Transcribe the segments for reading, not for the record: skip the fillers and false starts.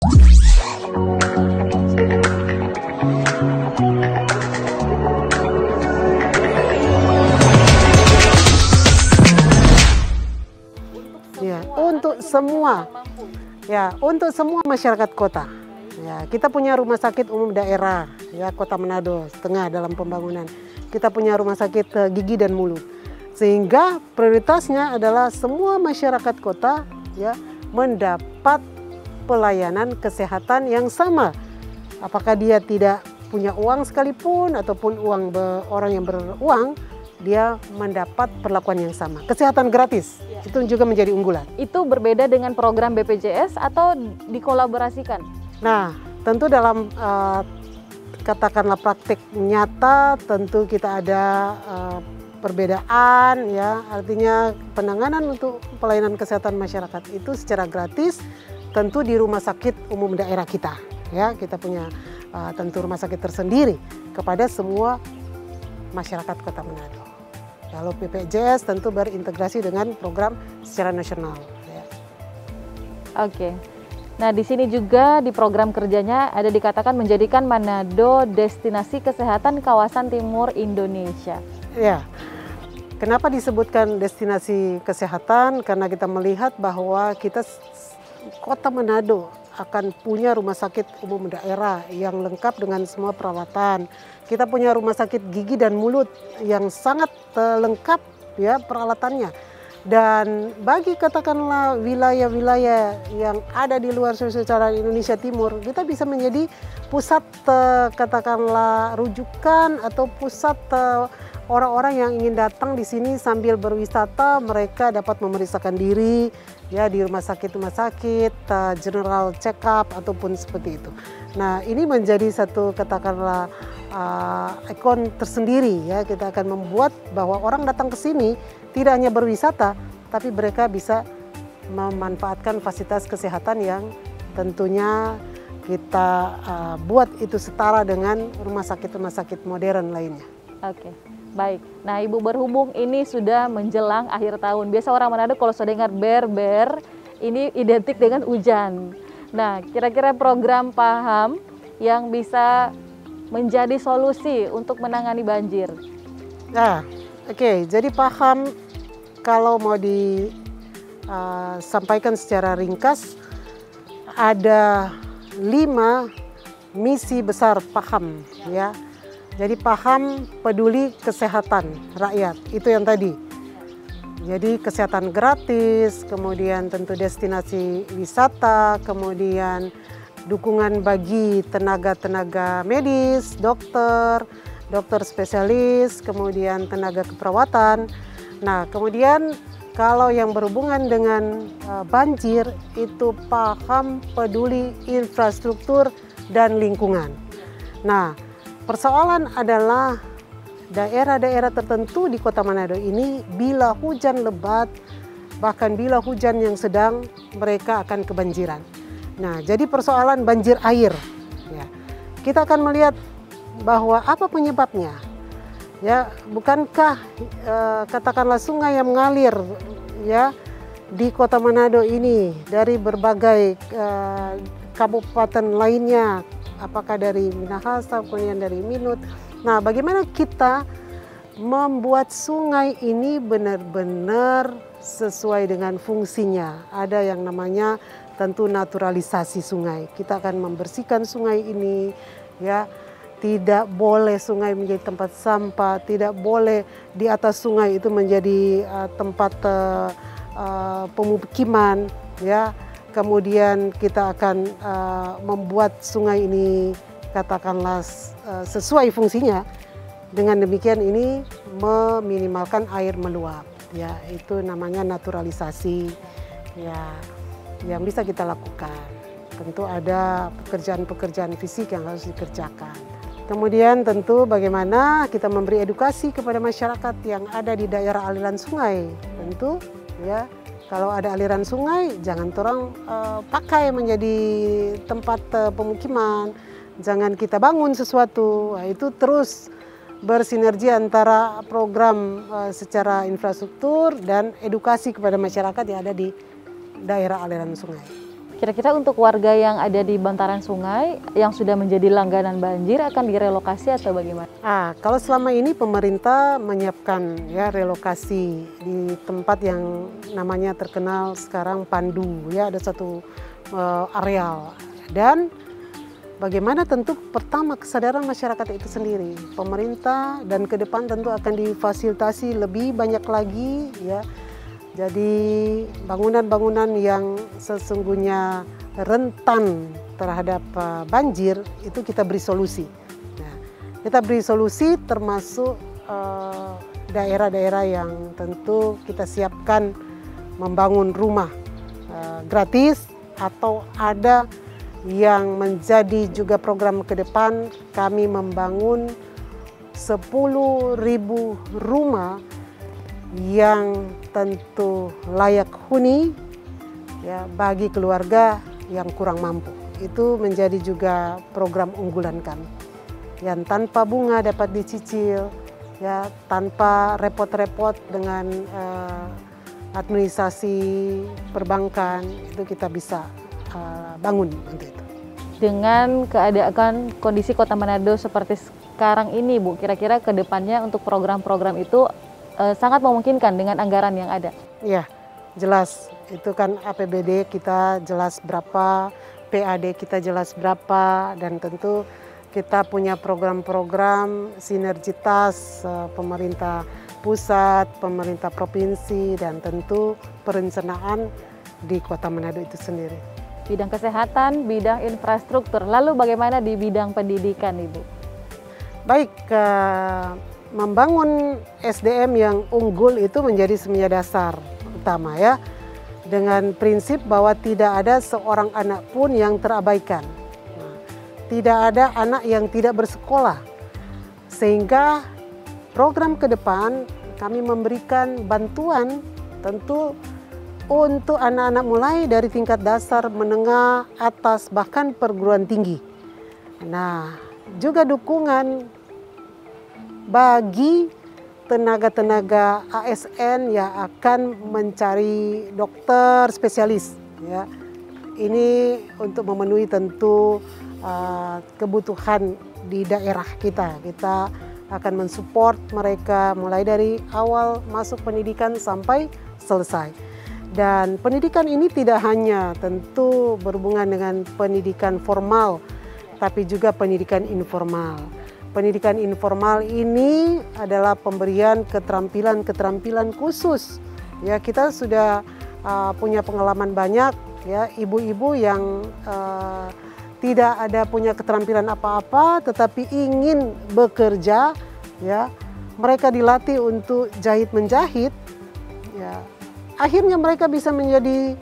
Ya, untuk semua masyarakat kota. Ya, kita punya rumah sakit umum daerah, ya Kota Manado, tengah dalam pembangunan. Kita punya rumah sakit gigi dan mulut. Sehingga prioritasnya adalah semua masyarakat kota ya mendapat pelayanan kesehatan yang sama. Apakah dia tidak punya uang sekalipun ataupun orang yang beruang, dia mendapat perlakuan yang sama. Kesehatan gratis, itu juga menjadi unggulan. Itu berbeda dengan program BPJS atau dikolaborasikan? Nah, tentu dalam katakanlah praktik nyata, tentu kita ada perbedaan ya. Artinya penanganan untuk pelayanan kesehatan masyarakat itu secara gratis, tentu di rumah sakit umum daerah kita. Ya, kita punya tentu rumah sakit tersendiri kepada semua masyarakat Kota Manado. Kalau BPJS tentu berintegrasi dengan program secara nasional. Ya. Oke. Nah, di sini juga di program kerjanya ada dikatakan menjadikan Manado destinasi kesehatan kawasan timur Indonesia. Ya. Kenapa disebutkan destinasi kesehatan? Karena kita melihat bahwa Kota Manado akan punya rumah sakit umum daerah yang lengkap dengan semua peralatan. Kita punya rumah sakit gigi dan mulut yang sangat lengkap ya peralatannya. Dan bagi katakanlah wilayah-wilayah yang ada di luar Sulawesi Utara Indonesia Timur, kita bisa menjadi pusat katakanlah rujukan atau pusat orang-orang yang ingin datang di sini sambil berwisata. Mereka dapat memeriksakan diri ya di rumah sakit general check up ataupun seperti itu. Nah, ini menjadi satu katakanlah ikon tersendiri ya. Kita akan membuat bahwa orang datang ke sini tidak hanya berwisata, tapi mereka bisa memanfaatkan fasilitas kesehatan yang tentunya kita buat itu setara dengan rumah sakit modern lainnya. Oke, baik. Nah, Ibu, berhubung ini sudah menjelang akhir tahun. Biasa orang Manado kalau sudah dengar ber, ini identik dengan hujan. Nah, kira-kira program PAHAM yang bisa menjadi solusi untuk menangani banjir? Nah, oke, jadi PAHAM kalau mau disampaikan secara ringkas, ada 5 misi besar PAHAM ya. Jadi PAHAM peduli kesehatan rakyat, itu yang tadi. Jadi kesehatan gratis, kemudian tentu destinasi wisata, kemudian dukungan bagi tenaga-tenaga medis, dokter spesialis, kemudian tenaga keperawatan. Nah, kemudian kalau yang berhubungan dengan banjir, itu PAHAM peduli infrastruktur dan lingkungan. Nah, persoalan adalah daerah-daerah tertentu di Kota Manado ini bila hujan lebat, bahkan bila hujan yang sedang, mereka akan kebanjiran. Nah, jadi persoalan banjir air. Ya, kita akan melihat bahwa apa penyebabnya. Ya, bukankah katakanlah sungai yang mengalir ya di Kota Manado ini dari berbagai kabupaten lainnya, apakah dari Minahasa, kemudian dari Minut. Nah, bagaimana kita membuat sungai ini benar-benar sesuai dengan fungsinya? Ada yang namanya tentu naturalisasi sungai. Kita akan membersihkan sungai ini, ya. Tidak boleh sungai menjadi tempat sampah, tidak boleh di atas sungai itu menjadi tempat pemukiman, ya. Kemudian kita akan membuat sungai ini katakanlah sesuai fungsinya. Dengan demikian ini meminimalkan air meluap, ya, itu namanya naturalisasi, ya, yang bisa kita lakukan. Tentu ada pekerjaan-pekerjaan fisik yang harus dikerjakan. Kemudian tentu bagaimana kita memberi edukasi kepada masyarakat yang ada di daerah aliran sungai. Tentu ya, kalau ada aliran sungai jangan orang pakai menjadi tempat pemukiman. Jangan kita bangun sesuatu. Nah, itu terus bersinergi antara program secara infrastruktur dan edukasi kepada masyarakat yang ada di daerah aliran sungai. Kira-kira untuk warga yang ada di bantaran sungai yang sudah menjadi langganan banjir akan direlokasi atau bagaimana? Kalau selama ini pemerintah menyiapkan ya relokasi di tempat yang namanya terkenal sekarang Pandu, ya ada satu areal. Dan bagaimana tentu pertama kesadaran masyarakat itu sendiri, pemerintah dan ke depan tentu akan difasilitasi lebih banyak lagi ya. Jadi bangunan-bangunan yang sesungguhnya rentan terhadap banjir itu kita beri solusi. Nah, kita beri solusi termasuk daerah-daerah yang tentu kita siapkan membangun rumah gratis, atau ada yang menjadi juga program ke depan kami membangun 10.000 rumah yang tentu layak huni ya bagi keluarga yang kurang mampu. Itu menjadi juga program unggulan kami. Yang tanpa bunga dapat dicicil, ya tanpa repot-repot dengan administrasi perbankan, itu kita bisa bangun untuk itu. Dengan keadaan kondisi Kota Manado seperti sekarang ini, Bu, kira-kira ke depannya untuk program-program itu sangat memungkinkan dengan anggaran yang ada. Iya, jelas. Itu kan APBD kita jelas berapa, PAD kita jelas berapa, dan tentu kita punya program-program sinergitas pemerintah pusat, pemerintah provinsi, dan tentu perencanaan di Kota Manado itu sendiri. Bidang kesehatan, bidang infrastruktur, lalu bagaimana di bidang pendidikan, Ibu? Baik, membangun SDM yang unggul itu menjadi sebenarnya dasar utama ya, dengan prinsip bahwa tidak ada seorang anak pun yang terabaikan. Nah, tidak ada anak yang tidak bersekolah, sehingga program ke depan kami memberikan bantuan tentu untuk anak-anak mulai dari tingkat dasar, menengah, atas, bahkan perguruan tinggi. Nah, juga dukungan bagi tenaga-tenaga ASN yang akan mencari dokter spesialis ya. Ini untuk memenuhi tentu kebutuhan di daerah kita. Kita akan mensupport mereka mulai dari awal masuk pendidikan sampai selesai. Dan pendidikan ini tidak hanya tentu berhubungan dengan pendidikan formal, tapi juga pendidikan informal. Pendidikan informal ini adalah pemberian keterampilan-keterampilan khusus. Ya, kita sudah punya pengalaman banyak ya, ibu-ibu yang tidak ada punya keterampilan apa-apa tetapi ingin bekerja ya. Mereka dilatih untuk jahit menjahit ya. Akhirnya mereka bisa menjadi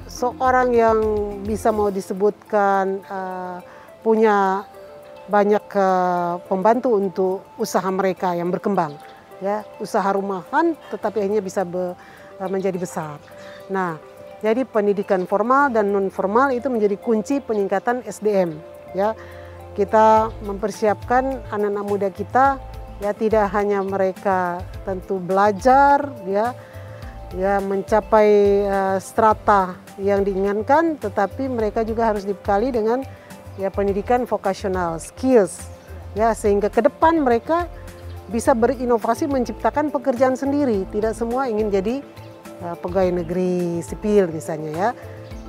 seorang yang bisa mau disebutkan punya banyak pembantu untuk usaha mereka yang berkembang ya, usaha rumahan tetapi akhirnya bisa menjadi besar. Nah, jadi pendidikan formal dan non formal itu menjadi kunci peningkatan SDM ya. Kita mempersiapkan anak-anak muda kita ya, tidak hanya mereka tentu belajar ya mencapai strata yang diinginkan, tetapi mereka juga harus dibekali dengan ya pendidikan vokasional, skills ya, sehingga ke depan mereka bisa berinovasi menciptakan pekerjaan sendiri. Tidak semua ingin jadi pegawai negeri sipil misalnya ya,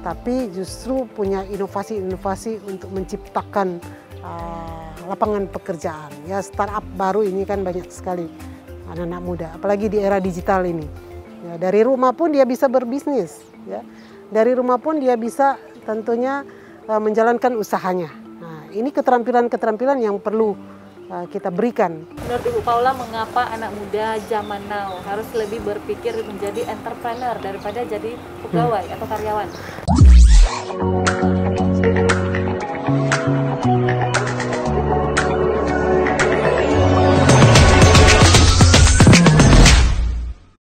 tapi justru punya inovasi-inovasi untuk menciptakan lapangan pekerjaan ya. Startup baru ini kan banyak sekali anak-anak muda, apalagi di era digital ini ya. Dari rumah pun dia bisa berbisnis ya, dari rumah pun dia bisa tentunya menjalankan usahanya. Nah, ini keterampilan-keterampilan yang perlu kita berikan. Menurut Ibu Paula, mengapa anak muda zaman now harus lebih berpikir menjadi entrepreneur daripada jadi pegawai atau karyawan?